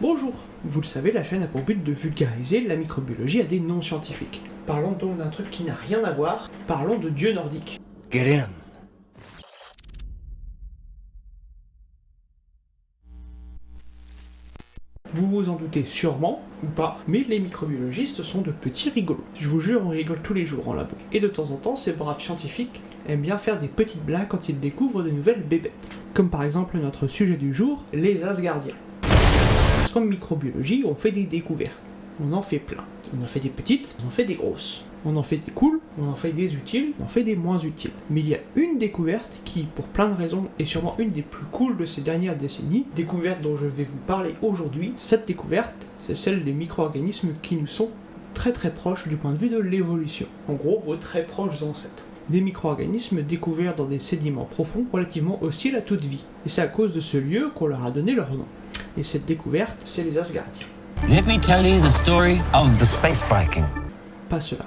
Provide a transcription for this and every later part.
Bonjour. Vous le savez, la chaîne a pour but de vulgariser la microbiologie à des non-scientifiques. Parlons donc d'un truc qui n'a rien à voir, parlons de dieux nordiques. Get in. Vous vous en doutez sûrement, ou pas, mais les microbiologistes sont de petits rigolos. Je vous jure, on rigole tous les jours en labo. Et de temps en temps, ces braves scientifiques aiment bien faire des petites blagues quand ils découvrent de nouvelles bébêtes. Comme par exemple notre sujet du jour, les Asgardiens. En microbiologie, on fait des découvertes. On en fait plein. On en fait des petites, on en fait des grosses. On en fait des cools, on en fait des utiles, on en fait des moins utiles. Mais il y a une découverte qui, pour plein de raisons, est sûrement une des plus cools de ces dernières décennies, découverte dont je vais vous parler aujourd'hui. Cette découverte, c'est celle des micro-organismes qui nous sont très proches du point de vue de l'évolution. En gros, vos très proches ancêtres. Des micro-organismes découverts dans des sédiments profonds relativement hostiles à toute vie. Et c'est à cause de ce lieu qu'on leur a donné leur nom. Et cette découverte, c'est les Asgardiens. Let me tell you the story of the Space Viking. Pas cela.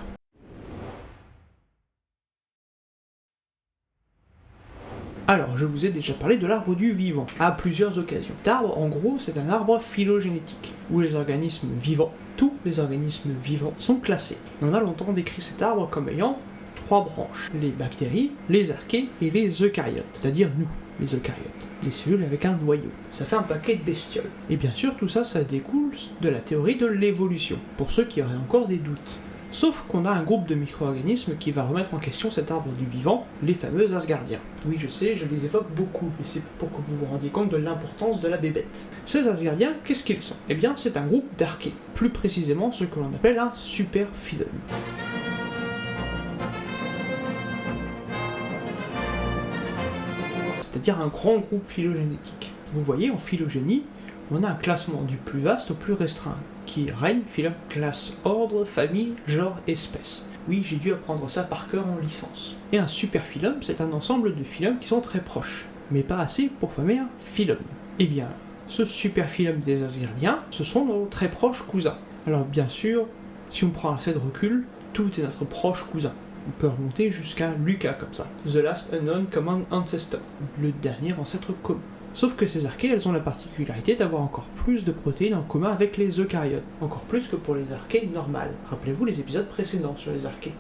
Alors, je vous ai déjà parlé de l'arbre du vivant, à plusieurs occasions. Cet arbre, en gros, c'est un arbre phylogénétique, où les organismes vivants, tous les organismes vivants, sont classés. Et on a longtemps décrit cet arbre comme ayant 3 branches, les bactéries, les archées et les eucaryotes, c'est-à-dire nous, les eucaryotes, des cellules avec un noyau. Ça fait un paquet de bestioles. Et bien sûr, tout ça, ça découle de la théorie de l'évolution, pour ceux qui auraient encore des doutes. Sauf qu'on a un groupe de micro-organismes qui va remettre en question cet arbre du vivant, les fameux Asgardiens. Oui, je sais, je les évoque beaucoup, mais c'est pour que vous vous rendiez compte de l'importance de la bébête. Ces Asgardiens, qu'est-ce qu'ils sont? Eh bien, c'est un groupe d'archées, plus précisément ce que l'on appelle un superphylum. C'est-à-dire un grand groupe phylogénétique. Vous voyez, en phylogénie, on a un classement du plus vaste au plus restreint, qui règne, phylum, classe, ordre, famille, genre, espèce. Oui, j'ai dû apprendre ça par cœur en licence. Et un superphylum, c'est un ensemble de phylums qui sont très proches, mais pas assez pour former un phylum. Eh bien, ce superphylum des Asgardiens, ce sont nos très proches cousins. Alors bien sûr, si on prend assez de recul, tout est notre proche cousin. On peut remonter jusqu'à Lucas comme ça. The Last Unknown Common Ancestor, le dernier ancêtre commun. Sauf que ces archées, elles ont la particularité d'avoir encore plus de protéines en commun avec les eucaryotes, encore plus que pour les archées normales. Rappelez-vous les épisodes précédents sur les archées.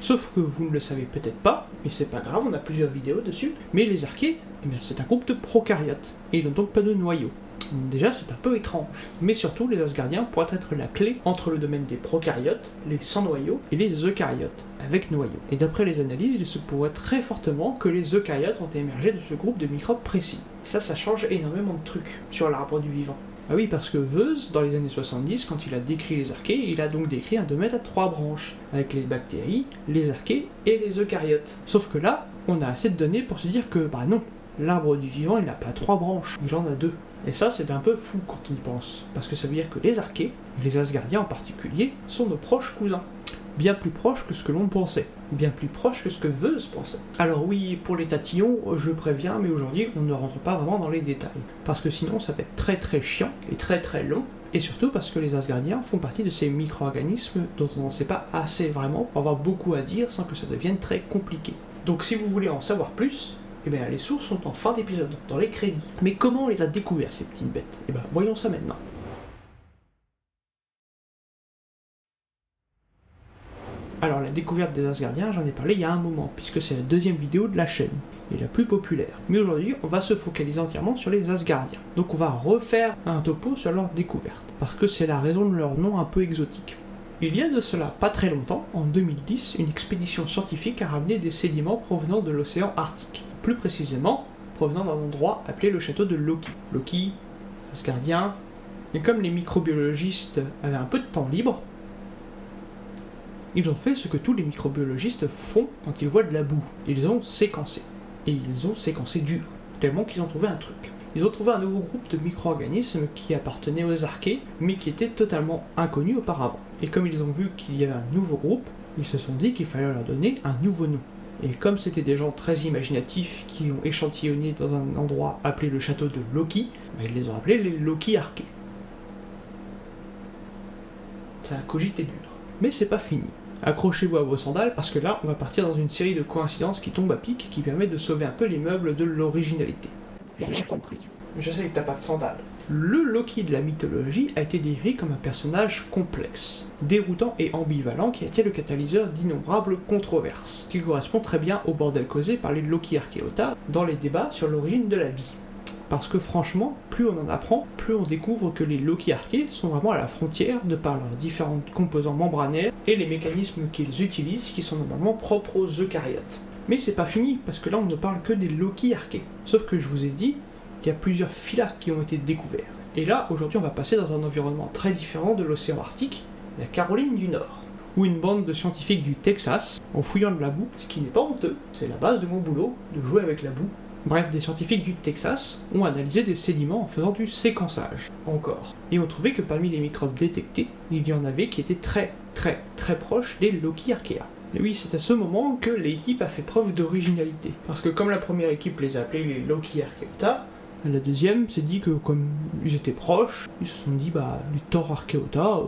Sauf que vous ne le savez peut-être pas, mais c'est pas grave, on a plusieurs vidéos dessus, mais les archées, eh bien, c'est un groupe de prokaryotes, et ils n'ont donc pas de noyau. Déjà, c'est un peu étrange. Mais surtout, les Asgardiens pourraient être la clé entre le domaine des prokaryotes, les sans noyau, et les eucaryotes, avec noyau. Et d'après les analyses, il se pourrait très fortement que les eucaryotes ont émergé de ce groupe de microbes précis. Ça change énormément de trucs sur l'arbre du vivant. Ah oui, parce que Woese, dans les années 70, quand il a décrit les archées, il a donc décrit un domaine à 3 branches, avec les bactéries, les archées et les eucaryotes. Sauf que là, on a assez de données pour se dire que, bah non, l'arbre du vivant, il n'a pas 3 branches, il en a 2. Et ça, c'est un peu fou quand on y pense, parce que ça veut dire que les archées, les Asgardiens en particulier, sont nos proches cousins. Bien plus proches que ce que l'on pensait, bien plus proches que ce que Woese pensait. Alors oui, pour les tatillons, je préviens, mais aujourd'hui, on ne rentre pas vraiment dans les détails, parce que sinon ça va être très chiant et très long, et surtout parce que les Asgardiens font partie de ces micro-organismes dont on n'en sait pas assez vraiment pour avoir beaucoup à dire sans que ça devienne très compliqué. Donc si vous voulez en savoir plus, eh bien les sources sont en fin d'épisode, dans les crédits. Mais comment on les a découverts ces petites bêtes? Eh bien voyons ça maintenant. Alors la découverte des Asgardiens, j'en ai parlé il y a un moment, puisque c'est la deuxième vidéo de la chaîne, et la plus populaire. Mais aujourd'hui, on va se focaliser entièrement sur les Asgardiens. Donc on va refaire un topo sur leur découverte, parce que c'est la raison de leur nom un peu exotique. Il y a de cela pas très longtemps, en 2010, une expédition scientifique a ramené des sédiments provenant de l'océan Arctique. Plus précisément, provenant d'un endroit appelé le château de Loki. Loki, Asgardien, et comme les microbiologistes avaient un peu de temps libre, ils ont fait ce que tous les microbiologistes font quand ils voient de la boue. Ils ont séquencé. Et ils ont séquencé dur, tellement qu'ils ont trouvé un truc. Ils ont trouvé un nouveau groupe de micro-organismes qui appartenaient aux archées, mais qui étaient totalement inconnus auparavant. Et comme ils ont vu qu'il y avait un nouveau groupe, ils se sont dit qu'il fallait leur donner un nouveau nom. Et comme c'était des gens très imaginatifs qui ont échantillonné dans un endroit appelé le château de Loki, ils les ont appelés les Loki-archées. Ça a cogité dur. Mais c'est pas fini. Accrochez-vous à vos sandales parce que là, on va partir dans une série de coïncidences qui tombent à pic qui permet de sauver un peu les meubles de l'originalité. J'ai bien compris. Je sais que t'as pas de sandales. Le Loki de la mythologie a été décrit comme un personnage complexe, déroutant et ambivalent qui a été le catalyseur d'innombrables controverses, qui correspond très bien au bordel causé par les Loki Archaeota dans les débats sur l'origine de la vie. Parce que franchement, plus on en apprend, plus on découvre que les Loki Archées sont vraiment à la frontière de par leurs différents composants membranaires et les mécanismes qu'ils utilisent qui sont normalement propres aux eucaryotes. Mais c'est pas fini, parce que là on ne parle que des Loki Archées. Sauf que je vous ai dit qu'il y a plusieurs phyla qui ont été découverts. Et là, aujourd'hui, on va passer dans un environnement très différent de l'océan Arctique, la Caroline du Nord, où une bande de scientifiques du Texas, en fouillant de la boue, ce qui n'est pas honteux, c'est la base de mon boulot, de jouer avec la boue. Bref, des scientifiques du Texas ont analysé des sédiments en faisant du séquençage, encore. Et ont trouvé que parmi les microbes détectés, il y en avait qui étaient très proches des Loki Archaea. Et oui, c'est à ce moment que l'équipe a fait preuve d'originalité. Parce que comme la première équipe les a appelés les Loki Archaeota, la deuxième s'est dit que comme ils étaient proches, ils se sont dit les Thor Archaeota,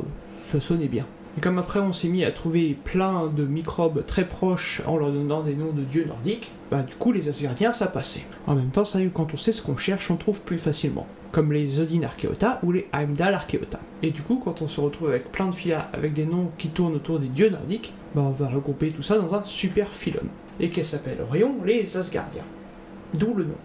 ça sonnait bien. Et comme après on s'est mis à trouver plein de microbes très proches en leur donnant des noms de dieux nordiques, du coup les Asgardiens ça passait. En même temps, ça y est, quand on sait ce qu'on cherche, on trouve plus facilement. Comme les Odin Archaeota ou les Heimdall Archaeota. Et du coup, quand on se retrouve avec plein de phyla avec des noms qui tournent autour des dieux nordiques, on va regrouper tout ça dans un super phylum. Et qu'elles s'appellerions les Asgardiens. D'où le nom.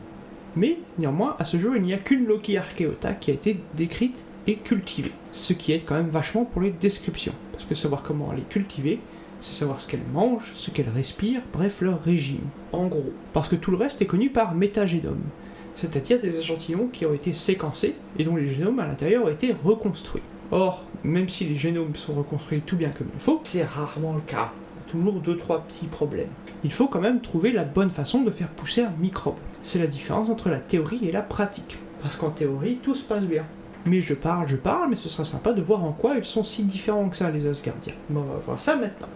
Mais, néanmoins, à ce jour, il n'y a qu'une Loki Archaeota qui a été décrite et cultivée. Ce qui aide quand même vachement pour les descriptions. Parce que savoir comment les cultiver, c'est savoir ce qu'elles mangent, ce qu'elles respirent, bref, leur régime. En gros. Parce que tout le reste est connu par métagénome. C'est-à-dire des échantillons qui ont été séquencés et dont les génomes à l'intérieur ont été reconstruits. Or, même si les génomes sont reconstruits tout bien comme il faut, c'est rarement le cas. Il y a toujours 2-3 petits problèmes. Il faut quand même trouver la bonne façon de faire pousser un microbe. C'est la différence entre la théorie et la pratique. Parce qu'en théorie, tout se passe bien. Mais je parle, mais ce serait sympa de voir en quoi ils sont si différents que ça, les Asgardiens. Bon, on va voir ça maintenant.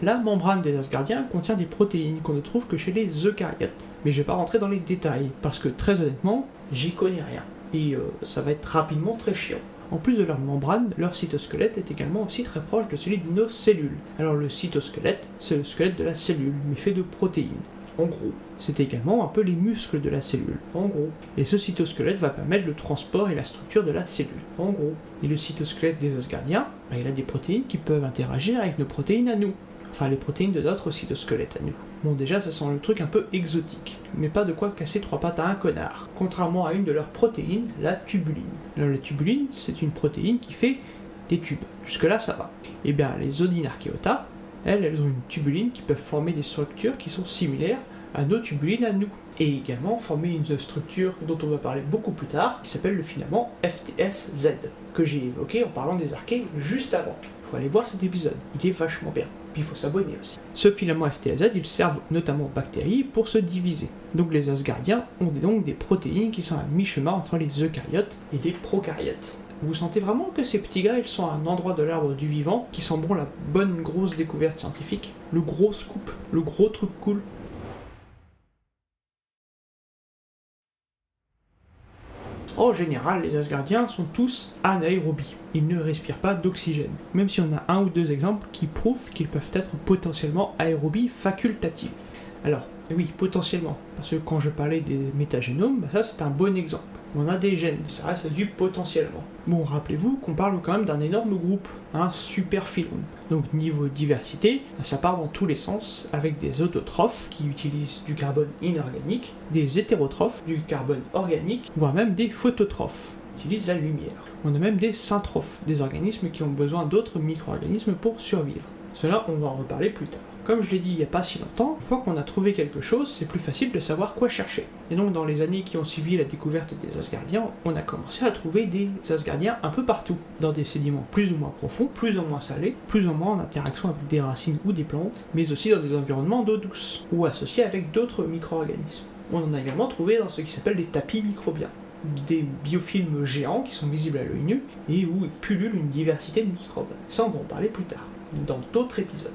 La membrane des Asgardiens contient des protéines qu'on ne trouve que chez les eucaryotes. Mais je vais pas rentrer dans les détails, parce que très honnêtement, j'y connais rien. Et ça va être rapidement très chiant. En plus de leur membrane, leur cytosquelette est également aussi très proche de celui de nos cellules. Alors le cytosquelette, c'est le squelette de la cellule, mais fait de protéines. En gros, c'est également un peu les muscles de la cellule, en gros. Et ce cytosquelette va permettre le transport et la structure de la cellule, en gros. Et le cytosquelette des Asgardiens, il a des protéines qui peuvent interagir avec nos protéines à nous. Enfin, les protéines de notre cytosquelette à nous. Bon, déjà, ça sent le truc un peu exotique, mais pas de quoi casser 3 pattes à un connard. Contrairement à une de leurs protéines, la tubuline. Alors, la tubuline, c'est une protéine qui fait des tubes. Jusque-là, ça va. Et bien, les Odin Archaeota, elles ont une tubuline qui peuvent former des structures qui sont similaires à nos tubulines à nous. Et également former une structure dont on va parler beaucoup plus tard, qui s'appelle le filament FTSZ, que j'ai évoqué en parlant des archées juste avant. Il faut aller voir cet épisode, il est vachement bien. Puis il faut s'abonner aussi. Ce filament FTSZ, il sert notamment aux bactéries pour se diviser. Donc les Asgardiens ont donc des protéines qui sont à mi-chemin entre les eucaryotes et les prokaryotes. Vous sentez vraiment que ces petits gars, ils sont à un endroit de l'arbre du vivant qui sent bon la bonne grosse découverte scientifique, le gros scoop, le gros truc cool. En général, les Asgardiens sont tous anaérobies. Ils ne respirent pas d'oxygène. Même si on a un ou deux exemples qui prouvent qu'ils peuvent être potentiellement aérobies facultatives. Alors, oui, potentiellement. Parce que quand je parlais des métagénomes, ça c'est un bon exemple. On a des gènes, ça reste du potentiellement. Bon, rappelez-vous qu'on parle quand même d'un énorme groupe, un super phylum. Donc niveau diversité, ça part dans tous les sens, avec des autotrophes qui utilisent du carbone inorganique, des hétérotrophes, du carbone organique, voire même des phototrophes, qui utilisent la lumière. On a même des syntrophes, des organismes qui ont besoin d'autres micro-organismes pour survivre. Cela, on va en reparler plus tard. Comme je l'ai dit il n'y a pas si longtemps, une fois qu'on a trouvé quelque chose, c'est plus facile de savoir quoi chercher. Et donc dans les années qui ont suivi la découverte des Asgardiens, on a commencé à trouver des Asgardiens un peu partout, dans des sédiments plus ou moins profonds, plus ou moins salés, plus ou moins en interaction avec des racines ou des plantes, mais aussi dans des environnements d'eau douce, ou associés avec d'autres micro-organismes. On en a également trouvé dans ce qui s'appelle les tapis microbiens, des biofilms géants qui sont visibles à l'œil nu, et où pullule une diversité de microbes. Ça on va en parler plus tard, dans d'autres épisodes.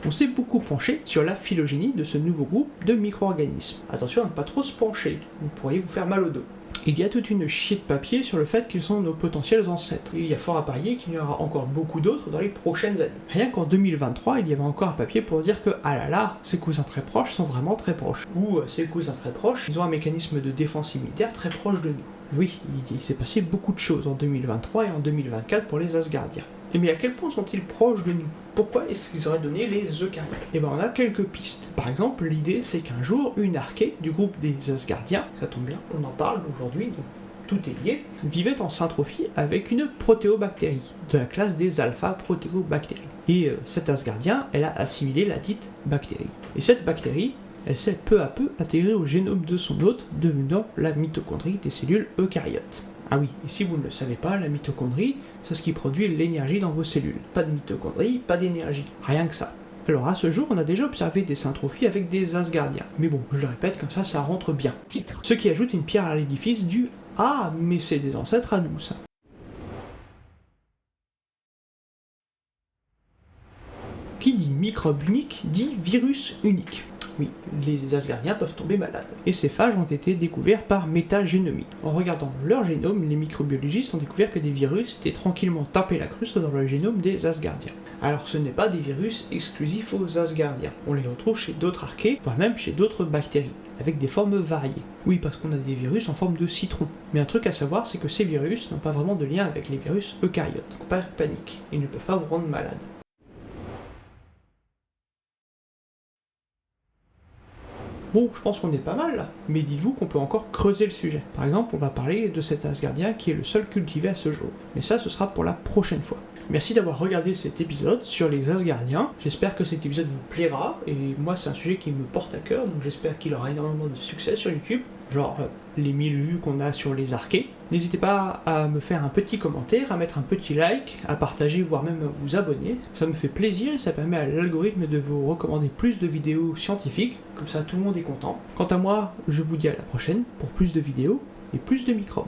On s'est beaucoup penché sur la phylogénie de ce nouveau groupe de micro-organismes. Attention à ne pas trop se pencher, vous pourriez vous faire mal au dos. Il y a toute une chier de papier sur le fait qu'ils sont nos potentiels ancêtres. Et il y a fort à parier qu'il y en aura encore beaucoup d'autres dans les prochaines années. Rien qu'en 2023, il y avait encore un papier pour dire que, ah là là, ces cousins très proches sont vraiment très proches. Ou ces cousins très proches, ils ont un mécanisme de défense immunitaire très proche de nous. Oui, il s'est passé beaucoup de choses en 2023 et en 2024 pour les Asgardiens. Mais à quel point sont-ils proches de nous? Pourquoi est-ce qu'ils auraient donné les Eucaryotes? Eh ben on a quelques pistes. Par exemple, l'idée c'est qu'un jour, une archée du groupe des Asgardiens, ça tombe bien, on en parle aujourd'hui, donc tout est lié, vivait en syntrophie avec une protéobactérie, de la classe des alpha-protéobactéries. Et cet Asgardien, elle a assimilé la dite bactérie. Et cette bactérie, elle s'est peu à peu intégrée au génome de son hôte, devenant la mitochondrie des cellules eucaryotes. Ah oui, et si vous ne le savez pas, la mitochondrie, c'est ce qui produit l'énergie dans vos cellules. Pas de mitochondrie, pas d'énergie. Rien que ça. Alors à ce jour, on a déjà observé des syntrophies avec des Asgardiens. Mais bon, je le répète, comme ça rentre bien. Ce qui ajoute une pierre à l'édifice du « Ah, mais c'est des ancêtres à nous, ça ». Qui dit microbe unique, dit virus unique. Oui, les Asgardiens peuvent tomber malades. Et ces phages ont été découverts par métagénomie. En regardant leur génome, les microbiologistes ont découvert que des virus étaient tranquillement tapés la cruste dans le génome des Asgardiens. Alors ce n'est pas des virus exclusifs aux Asgardiens. On les retrouve chez d'autres archées, voire même chez d'autres bactéries, avec des formes variées. Oui, parce qu'on a des virus en forme de citron. Mais un truc à savoir, c'est que ces virus n'ont pas vraiment de lien avec les virus eucaryotes. Donc pas de panique, ils ne peuvent pas vous rendre malade. Bon, je pense qu'on est pas mal là, mais dites-vous qu'on peut encore creuser le sujet. Par exemple, on va parler de cet Asgardien qui est le seul cultivé à ce jour. Mais ça, ce sera pour la prochaine fois. Merci d'avoir regardé cet épisode sur les Asgardiens. J'espère que cet épisode vous plaira, et moi c'est un sujet qui me porte à cœur, donc j'espère qu'il aura énormément de succès sur YouTube, genre les 1000 vues qu'on a sur les archées. N'hésitez pas à me faire un petit commentaire, à mettre un petit like, à partager, voire même à vous abonner. Ça me fait plaisir et ça permet à l'algorithme de vous recommander plus de vidéos scientifiques, comme ça tout le monde est content. Quant à moi, je vous dis à la prochaine pour plus de vidéos et plus de microbes.